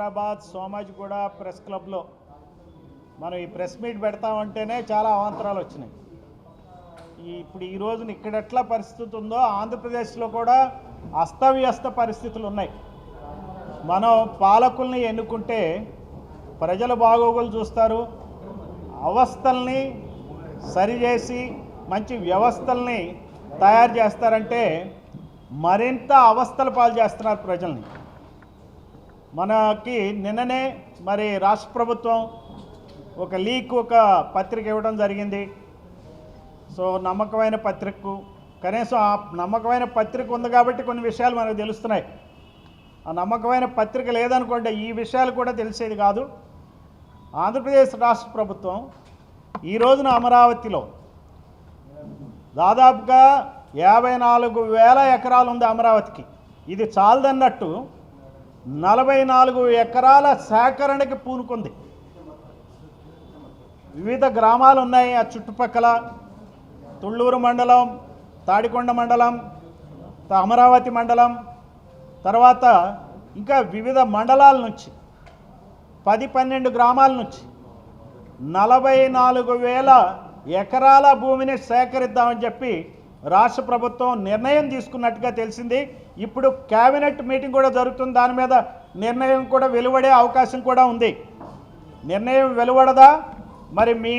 Hyderabad Somajiguda press క్లబ్లో మనం ఈ ప్రెస్ మీట్ పెడతామంటేనే చాలా అవాంతరాలు వచ్చినాయి. ఇప్పుడు ఈ రోజున ఇక్కడ ఎట్లా పరిస్థితి ఉందో ఆంధ్రప్రదేశ్లో కూడా అస్తవ్యస్త పరిస్థితులు ఉన్నాయి. మనం పాలకుల్ని ఎన్నుకుంటే ప్రజల బాగోగులు చూస్తారు, అవస్థల్ని సరిచేసి మంచి వ్యవస్థల్ని తయారు చేస్తారంటే మరింత అవస్థల పాలు చేస్తున్నారు ప్రజల్ని. మనకి నిన్ననే మరి రాష్ట్ర ప్రభుత్వం ఒక పత్రిక ఇవ్వడం జరిగింది. సో నమ్మకమైన పత్రికకు కనీసం ఆ నమ్మకమైన పత్రిక ఉంది కాబట్టి కొన్ని విషయాలు మనకు తెలుస్తున్నాయి. ఆ నమ్మకమైన పత్రిక లేదనుకోండి ఈ విషయాలు కూడా తెలిసేది కాదు. ఆంధ్రప్రదేశ్ రాష్ట్ర ప్రభుత్వం ఈ రోజున అమరావతిలో దాదాపుగా 54,000 ఎకరాలు ఉంది అమరావతికి. ఇది చాలదన్నట్టు 44 ఎకరాల సేకరణకి పూనుకుంది. వివిధ గ్రామాలు ఉన్నాయి ఆ చుట్టుపక్కల, తుళ్ళూరు మండలం, తాడికొండ మండలం, అమరావతి మండలం, తర్వాత ఇంకా వివిధ మండలాల నుంచి 10-12 గ్రామాల నుంచి 44,000 ఎకరాల భూమిని సేకరిద్దామని చెప్పి రాష్ట్ర ప్రభుత్వం నిర్ణయం తీసుకున్నట్టుగా తెలిసింది. ఇప్పుడు కేబినెట్ మీటింగ్ కూడా జరుగుతుంది. దాని మీద నిర్ణయం కూడా వెలువడే అవకాశం కూడా ఉంది. నిర్ణయం వెలువడదా మరి మీ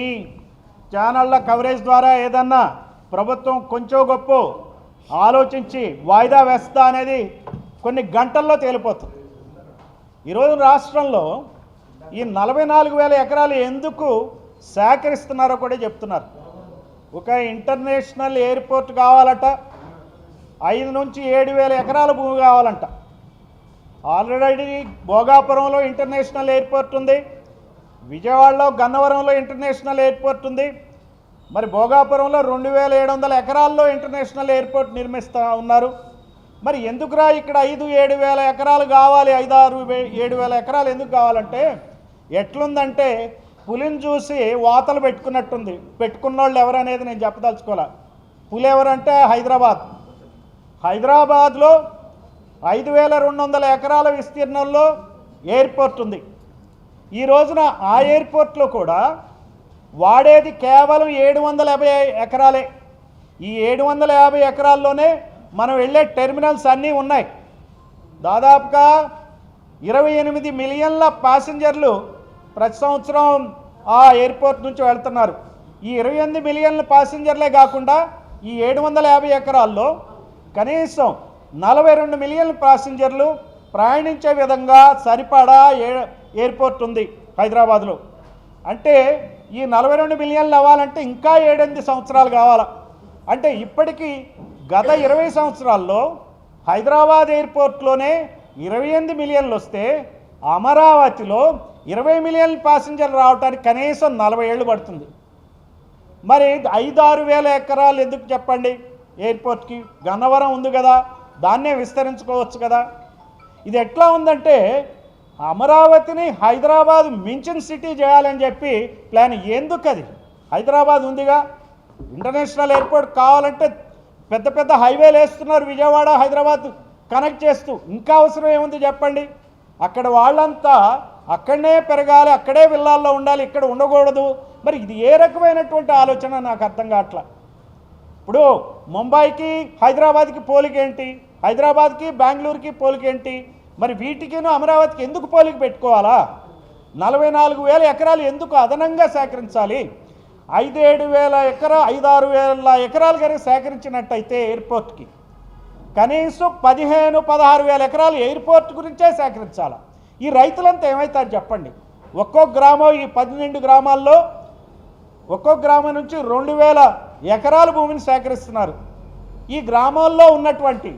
ఛానళ్ళ కవరేజ్ ద్వారా ఏదన్నా ప్రభుత్వం కొంచెం గొప్ప ఆలోచించి వాయిదా వేస్తా అనేది కొన్ని గంటల్లో తేలిపోతుంది. ఈరోజు రాష్ట్రంలో ఈ 44,000 ఎకరాలు ఎందుకు సేకరిస్తున్నారో కూడా చెప్తున్నారు. ఒక ఇంటర్నేషనల్ ఎయిర్పోర్ట్ కావాలట, 5 నుంచి 7,000 ఎకరాల భూమి కావాలంట. ఆల్రెడీ భోగాపురంలో ఇంటర్నేషనల్ ఎయిర్పోర్ట్ ఉంది, విజయవాడలో గన్నవరంలో ఇంటర్నేషనల్ ఎయిర్పోర్ట్ ఉంది. మరి భోగాపురంలో 2,700 ఎకరాల్లో ఇంటర్నేషనల్ ఎయిర్పోర్ట్ నిర్మిస్తూ ఉన్నారు. మరి ఎందుకురా ఇక్కడ 5-7,000 ఎకరాలు కావాలి, 5-6-7,000 ఎకరాలు ఎందుకు కావాలంటే ఎట్లుందంటే పులిని చూసి వాతలు పెట్టుకున్నట్టుంది. పెట్టుకున్న వాళ్ళు ఎవరనేది నేను చెప్పదలుచుకోలే. పులి ఎవరంటే హైదరాబాద్లో 5,200 ఎకరాల విస్తీర్ణంలో ఎయిర్పోర్ట్ ఉంది. ఈ రోజున ఆ ఎయిర్పోర్ట్లో కూడా వాడేది కేవలం 750 ఎకరాలే. ఈ 750 ఎకరాల్లోనే మనం వెళ్ళే టెర్మినల్స్ అన్నీ ఉన్నాయి. దాదాపుగా 28 మిలియన్ల ప్యాసింజర్లు ప్రతి సంవత్సరం ఆ ఎయిర్పోర్ట్ నుంచి వెళ్తున్నారు. ఈ 28 మిలియన్ల ప్యాసింజర్లే కాకుండా ఈ 750 ఎకరాల్లో కనీసం 42 మిలియన్ల ప్యాసింజర్లు ప్రయాణించే విధంగా సరిపడా ఎయిర్పోర్ట్ ఉంది హైదరాబాద్లో. అంటే ఈ 42 మిలియన్లు అవ్వాలంటే ఇంకా 7-8 సంవత్సరాలు కావాలా. అంటే ఇప్పటికీ గత 20 సంవత్సరాల్లో హైదరాబాద్ ఎయిర్పోర్ట్లోనే 28 మిలియన్లు వస్తే అమరావతిలో 20 మిలియన్ల ప్యాసింజర్లు రావడానికి కనీసం 40 ఏళ్ళు పడుతుంది. మరి 5-6 వేల ఎకరాలు ఎందుకు చెప్పండి ఎయిర్పోర్ట్కి? గన్నవరం ఉంది కదా, దాన్నే విస్తరించుకోవచ్చు కదా. ఇది ఎట్లా ఉందంటే అమరావతిని హైదరాబాద్ మించిన సిటీ చేయాలని చెప్పి ప్లాన్. ఎందుకు అది? హైదరాబాద్ ఉందిగా, ఇంటర్నేషనల్ ఎయిర్పోర్ట్ కావాలంటే పెద్ద పెద్ద హైవేలు వేస్తున్నారు విజయవాడ హైదరాబాద్ కనెక్ట్ చేస్తూ. ఇంకా అవసరం ఏముంది చెప్పండి? అక్కడ వాళ్ళంతా అక్కడనే పెరగాలి, అక్కడే విల్లాల్లో ఉండాలి, ఇక్కడ ఉండకూడదు. మరి ఇది ఏ రకమైనటువంటి ఆలోచన నాకు అర్థం కావట్లా. ఇప్పుడు ముంబైకి హైదరాబాద్కి పోలికేంటి? హైదరాబాద్కి బెంగళూరుకి పోలికేంటి? మరి వీటికిను అమరావతికి ఎందుకు పోలిక పెట్టుకోవాలా? 44,000 ఎకరాలు ఎందుకు అదనంగా సేకరించాలి? 5-6 ఎకరాలు కనుక సేకరించినట్టయితే ఎయిర్పోర్ట్కి కనీసం 15-16 ఎకరాలు ఎయిర్పోర్ట్ గురించే సేకరించాలి. ఈ రైతులంతా ఏమవుతారు చెప్పండి? ఒక్కొక్క గ్రామం, ఈ 12 గ్రామాల్లో ఒక్కొక్క గ్రామం నుంచి 2,000 ఎకరాల భూమిని సేకరిస్తున్నారు. ఈ గ్రామాల్లో ఉన్నటువంటి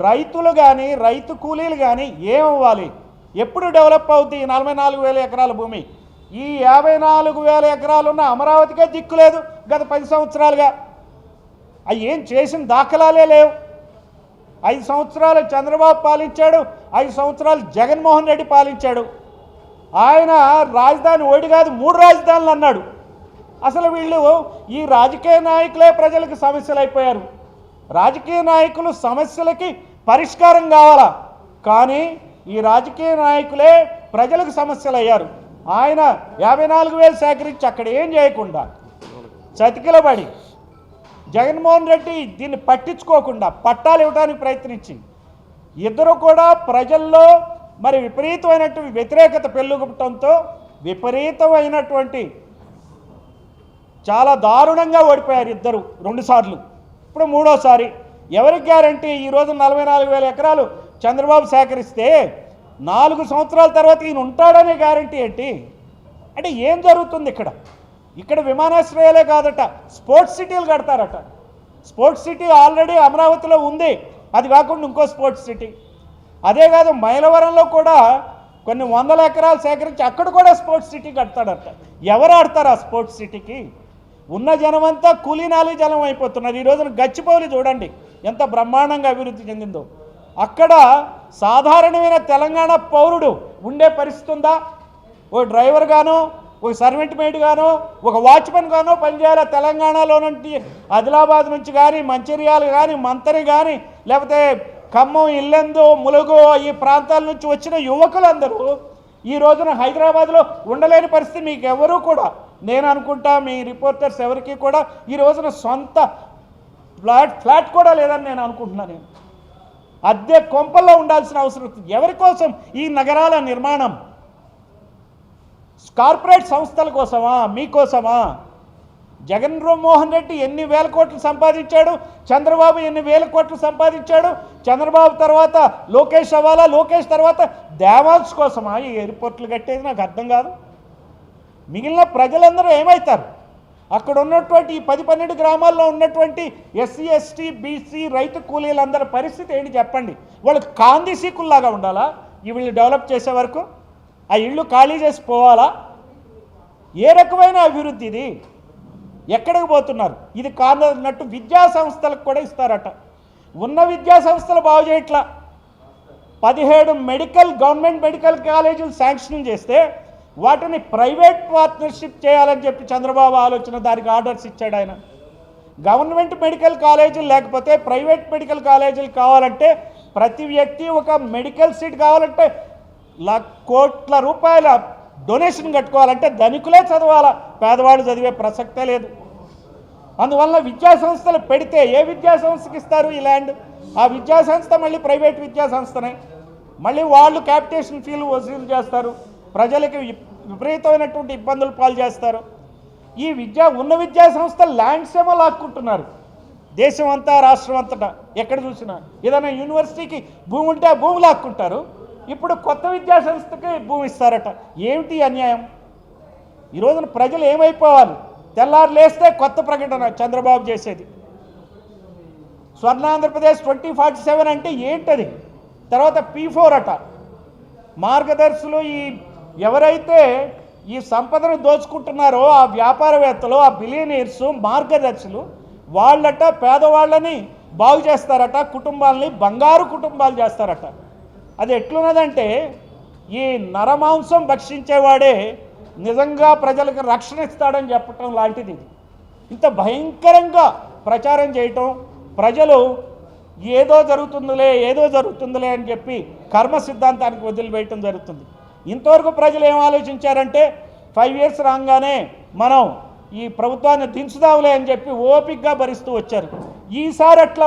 రైతులు కానీ రైతు కూలీలు కానీ ఏమవ్వాలి? ఎప్పుడు డెవలప్ అవుతుంది ఈ 44,000 ఎకరాల భూమి? ఈ 54,000 ఎకరాలు ఉన్న అమరావతికే దిక్కు లేదు గత 10 సంవత్సరాలుగా. అవి ఏం చేసిన దాఖలాలే లేవు. 5 సంవత్సరాలు చంద్రబాబు పాలించాడు, 5 సంవత్సరాలు జగన్మోహన్ రెడ్డి పాలించాడు. ఆయన రాజధాని ఒకటి కాదు 3 రాజధానులు అన్నాడు. అసలు వీళ్ళు ఈ రాజకీయ నాయకులే ప్రజలకు సమస్యలు అయిపోయారు. రాజకీయ నాయకులు సమస్యలకి పరిష్కారం కావాలా, కానీ ఈ రాజకీయ నాయకులే ప్రజలకు సమస్యలు అయ్యారు. ఆయన 54,000 సేకరించి అక్కడ ఏం చేయకుండా చతికిలబడి జగన్మోహన్ రెడ్డి దీన్ని పట్టించుకోకుండా పట్టాలు ఇవ్వడానికి ప్రయత్నించి ఇద్దరు కూడా ప్రజల్లో మరి విపరీతమైనటువంటి వ్యతిరేకత పెళ్ళుగొట్టడంతో విపరీతమైనటువంటి చాలా దారుణంగా ఓడిపోయారు ఇద్దరు 2 సార్లు. ఇప్పుడు 3వసారి. ఎవరికి గ్యారంటీ? ఈరోజు 44,000 ఎకరాలు చంద్రబాబు సేకరిస్తే 4 సంవత్సరాల తర్వాత ఈయన ఉంటాడనే గ్యారంటీ ఏంటి? అంటే ఏం జరుగుతుంది ఇక్కడ? ఇక్కడ విమానాశ్రయాలే కాదట, స్పోర్ట్స్ సిటీలు కడతారట. స్పోర్ట్స్ సిటీ ఆల్రెడీ అమరావతిలో ఉంది, అది కాకుండా ఇంకో స్పోర్ట్స్ సిటీ. అదే కాదు, మైలవరంలో కూడా కొన్ని 100 ఎకరాలు సేకరించి అక్కడ కూడా స్పోర్ట్స్ సిటీ కడతాడట. ఎవరు ఆడతారు ఆ స్పోర్ట్స్ సిటీకి? ఉన్న జనమంతా కూలీనాలి జనం అయిపోతున్నారు. ఈ రోజున గచ్చిబౌలి చూడండి ఎంత బ్రహ్మాండంగా అభివృద్ధి చెందిందో. అక్కడ సాధారణమైన తెలంగాణ పౌరుడు ఉండే పరిస్థితి ఉందా? ఓ డ్రైవర్ గాను, ఒక సర్వెంట్ మేడ్ గాను, ఒక వాచ్మెన్ గాను పనిచేయాలి. తెలంగాణలో నుండి ఆదిలాబాద్ నుంచి కానీ, మంచిర్యాల కానీ, మంతరి కానీ, లేకపోతే ఖమ్మం, ఇల్లెందు, ములుగు ఈ ప్రాంతాల నుంచి వచ్చిన యువకులందరూ ఈ రోజున హైదరాబాద్లో ఉండలేని పరిస్థితి. మీకు ఎవరు కూడా, నేను అనుకుంటా మీ రిపోర్టర్స్ ఎవరికి కూడా ఈ రోజున సొంత ఫ్లాట్ కూడా లేదని నేను అనుకుంటున్నాను. నేను అద్దె కొంపల్లో ఉండాల్సిన అవసరం. ఎవరి కోసం ఈ నగరాల నిర్మాణం? కార్పొరేట్ సంస్థల కోసమా? మీకోసమా? జగన్మోహన్ రెడ్డి ఎన్ని వేల కోట్లు సంపాదించాడు, చంద్రబాబు ఎన్ని వేల కోట్లు సంపాదించాడు. చంద్రబాబు తర్వాత లోకేష్ అవ్వాలా, లోకేష్ తర్వాత దేవాల్స్ కోసమా ఈ ఎయిర్పోర్ట్లు కట్టేది? నాకు అర్థం కాదు. మిగిలిన ప్రజలందరూ ఏమవుతారు? అక్కడ ఉన్నటువంటి ఈ 10-12 గ్రామాల్లో ఉన్నటువంటి ఎస్సీ, ఎస్టీ, బీసీ, రైతు కూలీలందరి పరిస్థితి ఏంటి చెప్పండి? వాళ్ళు కాందిసీకుల్లాగా ఉండాలా వీళ్ళు డెవలప్ చేసే వరకు? ఆ ఇళ్ళు ఖాళీ చేసి పోవాలా? ఏ రకమైన అభివృద్ధి ఇది? ఎక్కడికి పోతున్నారు? ఇది కానట్టు విద్యా సంస్థలకు కూడా ఇస్తారట. ఉన్న విద్యా సంస్థలు బాగు చేయట్లా. 17 గవర్నమెంట్ మెడికల్ కాలేజీలు శాంక్షన్ చేస్తే వాటిని ప్రైవేట్ పార్ట్నర్షిప్ చేయాలని చెప్పి చంద్రబాబు ఆలోచన, దానికి ఆర్డర్స్ ఇచ్చాడు ఆయన. గవర్నమెంట్ మెడికల్ కాలేజీలు లేకపోతే ప్రైవేట్ మెడికల్ కాలేజీలు కావాలంటే ప్రతి వ్యక్తి ఒక మెడికల్ సీట్ కావాలంటే కోట్ల రూపాయల డొనేషన్ కట్టుకోవాలంటే ధనికులే చదవాలా, పేదవాళ్ళు చదివే ప్రసక్తే లేదు. అందువల్ల విద్యా సంస్థలు పెడితే ఏ విద్యా సంస్థకి ఇస్తారు ఈ ల్యాండ్? ఆ విద్యా సంస్థ మళ్ళీ ప్రైవేట్ విద్యా సంస్థనే, మళ్ళీ వాళ్ళు క్యాపిటేషన్ ఫీలు వసూలు చేస్తారు, ప్రజలకి విపరీతమైనటువంటి ఇబ్బందులు పాలు చేస్తారు. ఈ ఉన్న విద్యా సంస్థ ల్యాండ్స్ ఏమో లాక్కుంటున్నారు దేశం అంతా, రాష్ట్రం అంతటా ఎక్కడ చూసినా. ఏదైనా యూనివర్సిటీకి భూమి ఉంటే ఆ భూమి లాక్కుంటారు. ఇప్పుడు కొత్త విద్యా సంస్థకి భూమి ఇస్తారట. ఏమిటి అన్యాయం? ఈ రోజున ప్రజలు ఏమైపోవాలి? తెల్లారు లేస్తే కొత్త ప్రకటన చంద్రబాబు చేసేది. స్వర్ణాంధ్రప్రదేశ్ 2047 అంటే ఏంటది? తర్వాత P4 అట. మార్గదర్శులు ఎవరైతే ఈ సంపదను దోచుకుంటున్నారో ఆ వ్యాపారవేత్తలు, ఆ బిలియనీర్స్, మార్గదర్శులు వాళ్ళట పేదవాళ్ళని బాగు చేస్తారట, కుటుంబాలని బంగారు కుటుంబాలు చేస్తారట. అది ఎట్లున్నదంటే ఈ నరమాంసం భక్షించేవాడే నిజంగా ప్రజలకు రక్షణ ఇస్తాడని చెప్పటం లాంటిది. ఇంత భయంకరంగా ప్రచారం చేయటం, ప్రజలు ఏదో జరుగుతుందిలే అని చెప్పి కర్మ సిద్ధాంతానికి వదిలివేయటం జరుగుతుంది. ఇంతవరకు ప్రజలు ఏం ఆలోచించారంటే 5 years రాగానే మనం ఈ ప్రభుత్వాన్ని దించుదాంలే అని చెప్పి ఓపికగా భరిస్తూ వచ్చారు. ఈసారి అట్లా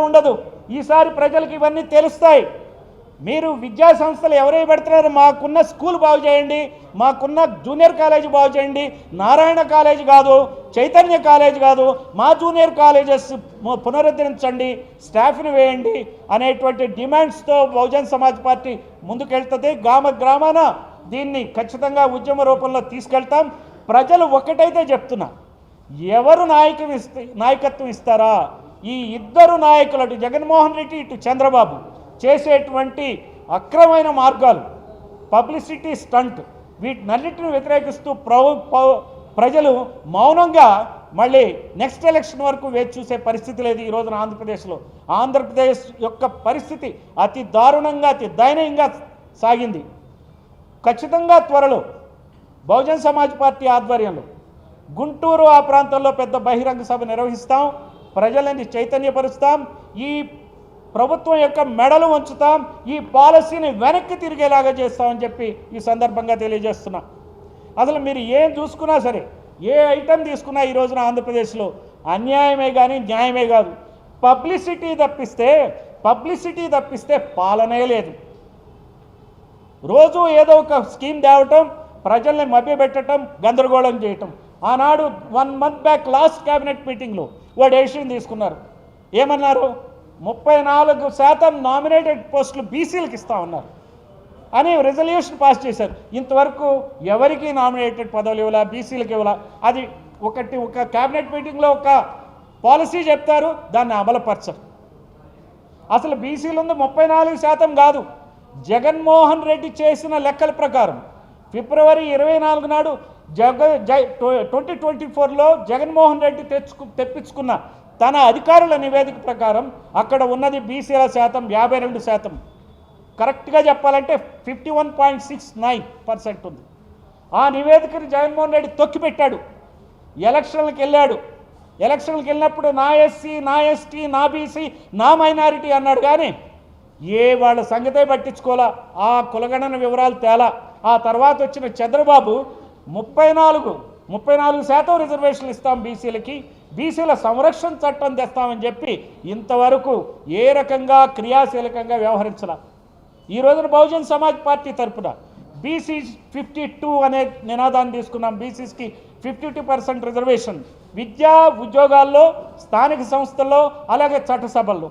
ఉండదు. ఈసారి ప్రజలకు ఇవన్నీ తెలుస్తాయి. మీరు విద్యా సంస్థలు ఎవరై పెడుతున్నారు? మాకున్న స్కూల్ బాగు చేయండి, మాకున్న జూనియర్ కాలేజీ బాగు చేయండి, నారాయణ కాలేజీ కాదు, చైతన్య కాలేజీ కాదు, మా జూనియర్ కాలేజెస్ పునరుద్ధరించండి, స్టాఫ్ని వేయండి అనేటువంటి డిమాండ్స్తో బహుజన్ సమాజ్ పార్టీ ముందుకెళ్తుంది. గ్రామాన దీన్ని ఖచ్చితంగా ఉద్యమ రూపంలో తీసుకెళ్తాం. ప్రజలు ఒక్కటైతే చెప్తున్నా, ఎవరు నాయకత్వం ఇస్తారా? ఈ ఇద్దరు నాయకులు, అటు జగన్మోహన్ రెడ్డి ఇటు చంద్రబాబు చేసేటువంటి అక్రమైన మార్గాలు, పబ్లిసిటీ స్టంట్, వీటినన్నింటిని వ్యతిరేకిస్తూ ప్రజలు మౌనంగా మళ్ళీ నెక్స్ట్ ఎలక్షన్ వరకు వేచి చూసే పరిస్థితి లేదు ఈ రోజున ఆంధ్రప్రదేశ్లో. ఆంధ్రప్రదేశ్ యొక్క పరిస్థితి అతి దారుణంగా, అతి దయనీయంగా సాగింది. ఖచ్చితంగా త్వరలో బహుజన్ సమాజ్ పార్టీ ఆధ్వర్యంలో గుంటూరు ఆ ప్రాంతంలో పెద్ద బహిరంగ సభ నిర్వహిస్తాం, ప్రజలని చైతన్యపరుస్తాం. ఈ ప్రభుత్వం యొక్క మెడలు వంచుతాం, ఈ పాలసీని వెనక్కి తిరిగేలాగా చేస్తామని చెప్పి ఈ సందర్భంగా తెలియజేస్తున్నా. అసలు మీరు ఏం చూసుకున్నా సరే, ఏ ఐటెం తీసుకున్నా ఈ రోజున ఆంధ్రప్రదేశ్లో అన్యాయమే కానీ న్యాయమే కాదు. పబ్లిసిటీ తప్పిస్తే పాలనే లేదు. రోజు ఏదో ఒక స్కీమ్ తేవటం, ప్రజల్ని మభ్యపెట్టడం, గందరగోళం చేయటం. ఆనాడు 1 month బ్యాక్ లాస్ట్ క్యాబినెట్ మీటింగ్లో ఓ డెసిషన్ తీసుకున్నారు. ఏమన్నారు? 34% నామినేటెడ్ పోస్టులు బీసీలకు ఇస్తామన్నారు అని రెజల్యూషన్ పాస్ చేశారు. ఇంతవరకు ఎవరికి నామినేటెడ్ పదవులు ఇవ్వాలా, బీసీలకు ఇవ్వాలా. అది ఒక క్యాబినెట్ మీటింగ్లో ఒక పాలసీ చెప్తారు, దాన్ని అమలుపరచరు. అసలు బీసీలు ఉంది 34% కాదు. జగన్మోహన్ రెడ్డి చేసిన లెక్కల ప్రకారం ఫిబ్రవరి 24 నాడు 2024లో జగన్మోహన్ రెడ్డి తెప్పించుకున్న తన అధికారుల నివేదిక ప్రకారం అక్కడ ఉన్నది బీసీల శాతం 52%. కరెక్ట్గా చెప్పాలంటే 51.69% ఉంది. ఆ నివేదికని జగన్మోహన్ రెడ్డి తొక్కిపెట్టాడు. ఎలక్షన్లకు వెళ్ళినప్పుడు నా ఎస్సీ, నా ఎస్టీ, నా బీసీ, నా మైనారిటీ అన్నాడు. కానీ వాళ్ళ సంగతే పట్టించుకోవాలా, ఆ కులగణన వివరాలు తేలా. ఆ తర్వాత వచ్చిన చంద్రబాబు 34% రిజర్వేషన్లు ఇస్తాం బీసీలకి, బీసీల సంరక్షణ చట్టం తెస్తామని చెప్పి ఇంతవరకు ఏ రకంగా క్రియాశీలకంగా వ్యవహరించాల. ఈ రోజున బహుజన్ సమాజ్ పార్టీ తరఫున బీసీ 52 అనే నినాదాన్ని తీసుకున్నాం. బీసీస్కి 52% రిజర్వేషన్ విద్యా ఉద్యోగాల్లో, స్థానిక సంస్థల్లో, అలాగే చట్టసభల్లో.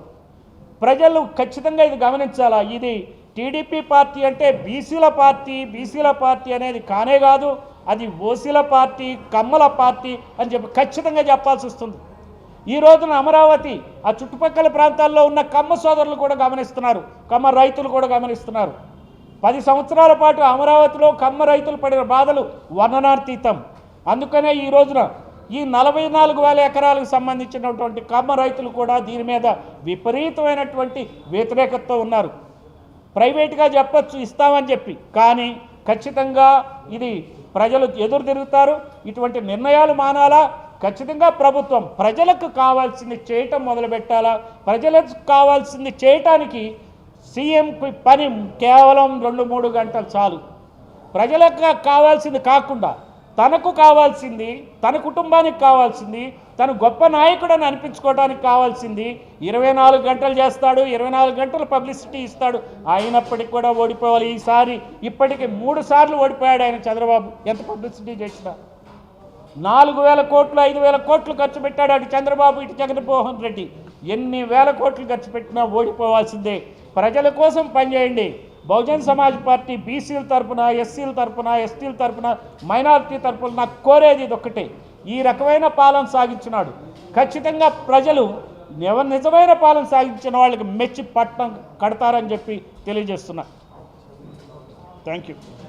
ప్రజలు ఖచ్చితంగా ఇది గమనించాలా. ఇది టీడీపీ పార్టీ అంటే బీసీల పార్టీ అనేది కానే కాదు. అది ఓసీల పార్టీ, కమ్మల పార్టీ అని చెప్పి ఖచ్చితంగా చెప్పాల్సి వస్తుంది. ఈ రోజున అమరావతి ఆ చుట్టుపక్కల ప్రాంతాల్లో ఉన్న కమ్మ సోదరులు కూడా గమనిస్తున్నారు, కమ్మ రైతులు కూడా గమనిస్తున్నారు. 10 సంవత్సరాల పాటు అమరావతిలో కమ్మ రైతులు పడిన బాధలు వర్ణనాతీతం. అందుకనే ఈ రోజున ఈ 44,000 ఎకరాలకు సంబంధించినటువంటి కమ్మ రైతులు కూడా దీని మీద విపరీతమైనటువంటి వ్యతిరేకతతో ఉన్నారు. ప్రైవేట్గా చెప్పచ్చు ఇస్తామని చెప్పి, కానీ ఖచ్చితంగా ఇది ప్రజలు ఎదురు తిరుగుతారు. ఇటువంటి నిర్ణయాలు మానాలా. ఖచ్చితంగా ప్రభుత్వం ప్రజలకు కావాల్సింది చేయటం మొదలుపెట్టాలా. ప్రజలకు కావాల్సింది చేయటానికి సీఎంకి పని కేవలం 2-3 గంటలు చాలు. ప్రజలకు కావాల్సింది కాకుండా తనకు కావాల్సింది, తన కుటుంబానికి కావాల్సింది, తను గొప్ప నాయకుడని అనిపించుకోవడానికి కావాల్సింది 24 గంటలు చేస్తాడు, 24 గంటలు పబ్లిసిటీ ఇస్తాడు. అయినప్పటికీ కూడా ఓడిపోవాలి. ఈసారి ఇప్పటికి 3 సార్లు ఓడిపోయాడు ఆయన చంద్రబాబు. ఎంత పబ్లిసిటీ చేసినా 4,000 కోట్లు 5,000 కోట్లు ఖర్చు పెట్టాడు అటు చంద్రబాబు, ఇటు జగన్మోహన్ రెడ్డి. ఎన్ని వేల కోట్లు ఖర్చు పెట్టినా ఓడిపోవాల్సిందే. ప్రజల కోసం పనిచేయండి. బహుజన్ సమాజ్ పార్టీ బీసీల తరఫున, ఎస్సీల తరఫున, ఎస్టీల తరఫున, మైనారిటీ తరఫున నాకు కోరేది ఇది ఒక్కటే. ఈ రకమైన పాలన సాగించినాడు ఖచ్చితంగా ప్రజలు నిజమైన పాలన సాగించిన వాళ్ళకి మెచ్చి పట్టణం కడతారని చెప్పి తెలియజేస్తున్నా. Thank you.